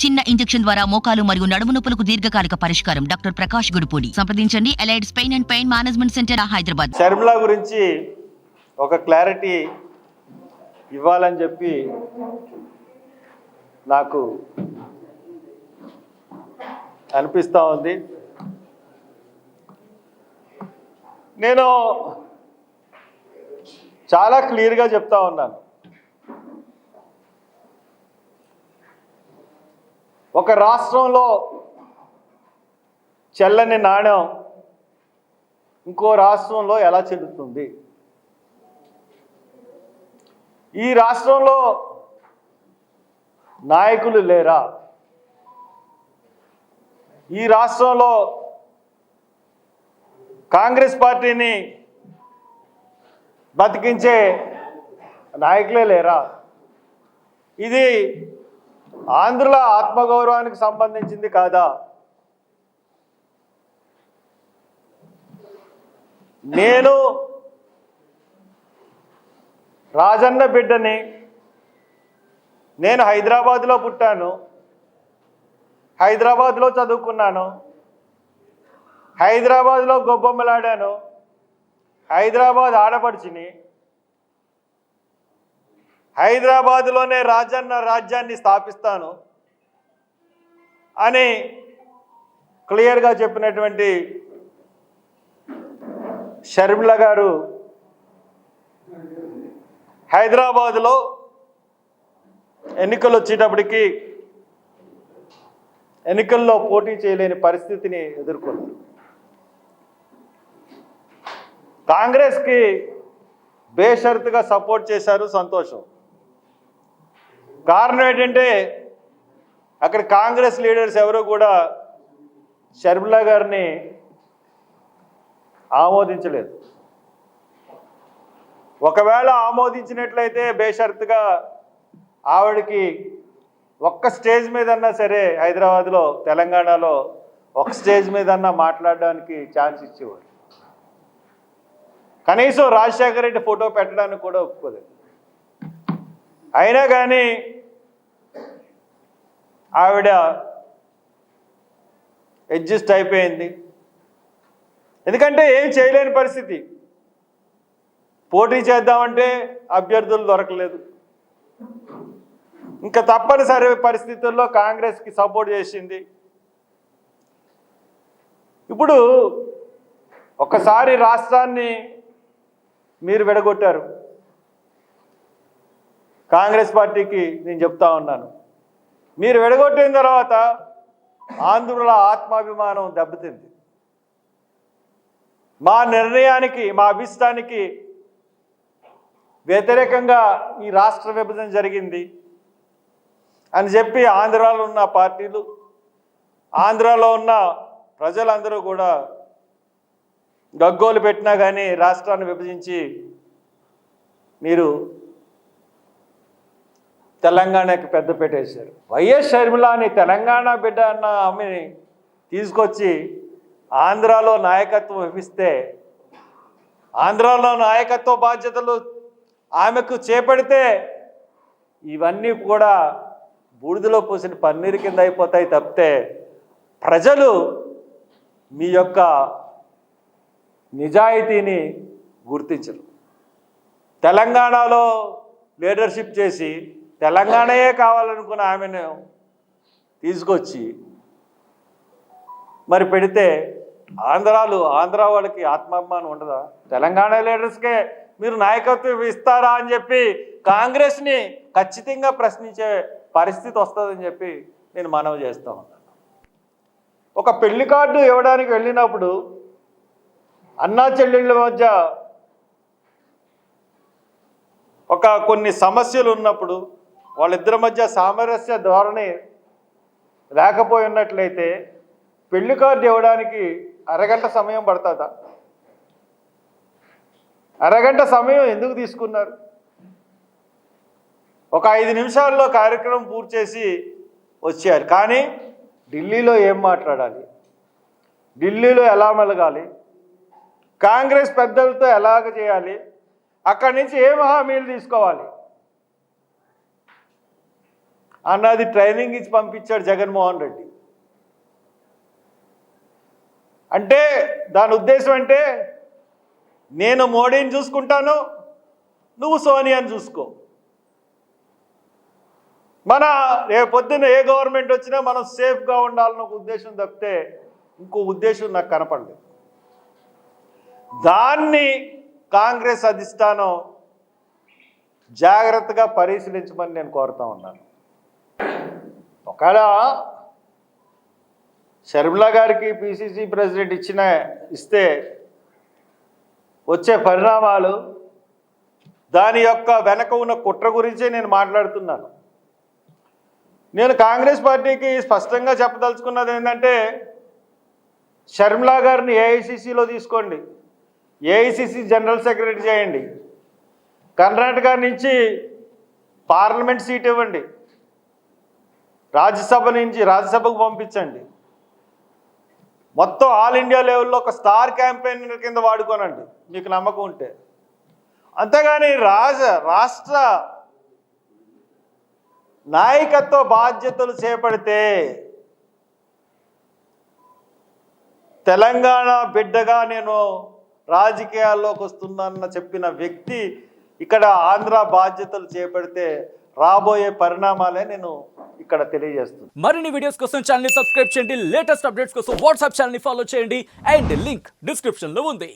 చిన్న ఇంజెక్షన్ ద్వారా మోకాలు మరియు నడుము నొప్పులకు దీర్ఘకాలిక పరిష్కారం. డాక్టర్ ప్రకాష్ గుడిపూడి. సంప్రదించండి. Allieds pain and pain management centre, Hyderabad. Sharmila గురించి ఒక క్లారిటీ ఇవ్వాలని చెప్పి నాకు అనిపిస్తూ ఉంది. నేను చాలా క్లియర్గా చెప్తా ఉన్నాను. ఒక రాష్ట్రంలో చెల్లని నాణ్యం ఇంకో రాష్ట్రంలో ఎలా చెల్లుతుంది? ఈ రాష్ట్రంలో నాయకులు లేరా? ఈ రాష్ట్రంలో కాంగ్రెస్ పార్టీని బతికించే నాయకులే లేరా? ఇది ఆంధ్రుల ఆత్మగౌరవానికి సంబంధించింది కాదా? నేను రాజన్న బిడ్డని. నేను హైదరాబాద్లో పుట్టాను, హైదరాబాద్లో చదువుకున్నాను, హైదరాబాద్లో గొబ్బొమ్మలాడాను, హైదరాబాద్ ఆడపడిచిని. హైదరాబాద్లోనే రాజన్న రాజ్యాన్ని స్థాపిస్తాను అని క్లియర్గా చెప్పినటువంటి షర్మిల గారు హైదరాబాద్లో ఎన్నికలు వచ్చేటప్పటికి ఎన్నికల్లో పోటీ చేయలేని పరిస్థితిని ఎదుర్కొన్నారు. కాంగ్రెస్కి బేషరతుగా సపోర్ట్ చేశారు, సంతోషం. కారణం ఏంటంటే అక్కడ కాంగ్రెస్ లీడర్స్ ఎవరు కూడా షర్మిల గారిని ఆమోదించలేదు. ఒకవేళ ఆమోదించినట్లయితే బేషరతుగా ఆవిడకి ఒక్క స్టేజ్ మీదన్నా సరే హైదరాబాద్లో, తెలంగాణలో ఒక స్టేజ్ మీదన్నా మాట్లాడడానికి ఛాన్స్ ఇచ్చేవారు. కనీసం రాజశేఖర రెడ్డి ఫోటో పెట్టడానికి కూడా ఒప్పుకోలేదు. అయినా కానీ ఆవిడ అడ్జస్ట్ అయిపోయింది. ఎందుకంటే ఏం చేయలేని పరిస్థితి. పోటీ చేద్దామంటే అభ్యర్థులు దొరకలేదు. ఇంకా తప్పనిసరి పరిస్థితుల్లో కాంగ్రెస్కి సపోర్ట్ చేసింది. ఇప్పుడు ఒకసారి రాష్ట్రాన్ని మీరు విడగొట్టారు. కాంగ్రెస్ పార్టీకి నేను చెప్తా ఉన్నాను, మీరు విడగొట్టిన తర్వాత ఆంధ్రుల ఆత్మాభిమానం దెబ్బతింది. మా నిర్ణయానికి, మా అభిష్టానికి వ్యతిరేకంగా ఈ రాష్ట్ర విభజన జరిగింది అని చెప్పి ఆంధ్రాలో ఉన్న పార్టీలు, ఆంధ్రాలో ఉన్న ప్రజలందరూ కూడా గగ్గోలు పెట్టినా కానీ రాష్ట్రాన్ని విభజించి మీరు తెలంగాణకి పెద్ద పెట్టేశారు. వైఎస్ షర్మిలాని తెలంగాణ బిడ్డ అన్న ఆమెని తీసుకొచ్చి ఆంధ్రాలో నాయకత్వం ఇప్పిస్తే, ఆంధ్రాలో నాయకత్వ బాధ్యతలు ఆమెకు చేపడితే ఇవన్నీ కూడా బూడిదలో పోసిన పన్నీరు కింద అయిపోతాయి తప్పితే ప్రజలు మీ యొక్క నిజాయితీని గుర్తించరు. తెలంగాణలో లీడర్షిప్ చేసి తెలంగాణయే కావాలనుకున్న ఆమెను తీసుకొచ్చి మరి పెడితే ఆంధ్ర వాళ్ళకి ఆత్మాభిమానం ఉండదా? తెలంగాణ లీడర్స్కే మీరు నాయకత్వం ఇస్తారా అని చెప్పి కాంగ్రెస్ని ఖచ్చితంగా ప్రశ్నించే పరిస్థితి వస్తుందని చెప్పి నేను మనవి చేస్తూ ఉన్నాను. ఒక పెళ్లి కార్డు ఇవ్వడానికి వెళ్ళినప్పుడు అన్నా చెల్లెళ్ళ మధ్య కొన్ని సమస్యలు ఉన్నప్పుడు వాళ్ళిద్దరి మధ్య సామరస్య ధోరణి లేకపోయి ఉన్నట్లయితే పెళ్లి కార్డు ఇవ్వడానికి అరగంట సమయం పడుతుందా? అరగంట సమయం ఎందుకు తీసుకున్నారు? ఒక 5 నిమిషాల్లో కార్యక్రమం పూర్తి చేసి వచ్చారు. కానీ ఢిల్లీలో ఏం మాట్లాడాలి, ఢిల్లీలో ఎలా మెలగాలి, కాంగ్రెస్ పెద్దలతో ఎలాగ చేయాలి, అక్కడి నుంచి ఏం హామీలు తీసుకోవాలి అన్నది ట్రైనింగ్ ఇచ్చి పంపించాడు జగన్మోహన్ రెడ్డి. అంటే దాని ఉద్దేశం అంటే నేను మోడీని చూసుకుంటాను, నువ్వు సోనియాని చూసుకో. మన రేపొద్దున ఏ గవర్నమెంట్ వచ్చినా మనం సేఫ్గా ఉండాలన్న ఒక ఉద్దేశం తప్పితే ఇంకో ఉద్దేశం నాకు కనపడలేదు. దాన్ని కాంగ్రెస్ అధిష్టానం జాగ్రత్తగా పరిశీలించమని నేను కోరుతా ఉన్నాను. ఒకవేళ షర్మిలా గారికి పిసిసి ప్రెసిడెంట్ ఇస్తే వచ్చే పరిణామాలు, దాని యొక్క వెనక ఉన్న కుట్ర గురించే నేను మాట్లాడుతున్నాను. నేను కాంగ్రెస్ పార్టీకి స్పష్టంగా చెప్పదలుచుకున్నది ఏంటంటే, షర్మిలా గారిని ఏఐసిసిలో తీసుకోండి, ఏఐసిసి జనరల్ సెక్రటరీ చేయండి, కర్ణాటక నుంచి పార్లమెంట్ సీట్ ఇవ్వండి, రాజ్యసభకు పంపించండి, మొత్తం ఆల్ ఇండియా లెవెల్లో ఒక స్టార్ క్యాంపెయినర్ కింద వాడుకోనండి మీకు నమ్మకం ఉంటే. అంతేగాని రాష్ట్ర నాయకత్వ బాధ్యతలు చేపడితే తెలంగాణ బిడ్డగా నేను రాజకీయాల్లోకి వస్తున్నానన్న చెప్పిన వ్యక్తి ఇక్కడ ఆంధ్ర బాధ్యతలు చేపడితే రాబోయే పరిణామాలే నేను ఇక్కడ తెలియజేస్తున్నాను. మరిన్ని వీడియోస్ కోసం ఛానల్ ని సబ్స్క్రైబ్ చేయండి, లేటెస్ట్ అప్డేట్స్ కోసం వాట్సాప్ ఛానల్ ని ఫాలో చేయండి, అండ్ లింక్ డిస్క్రిప్షన్ లో ఉంది.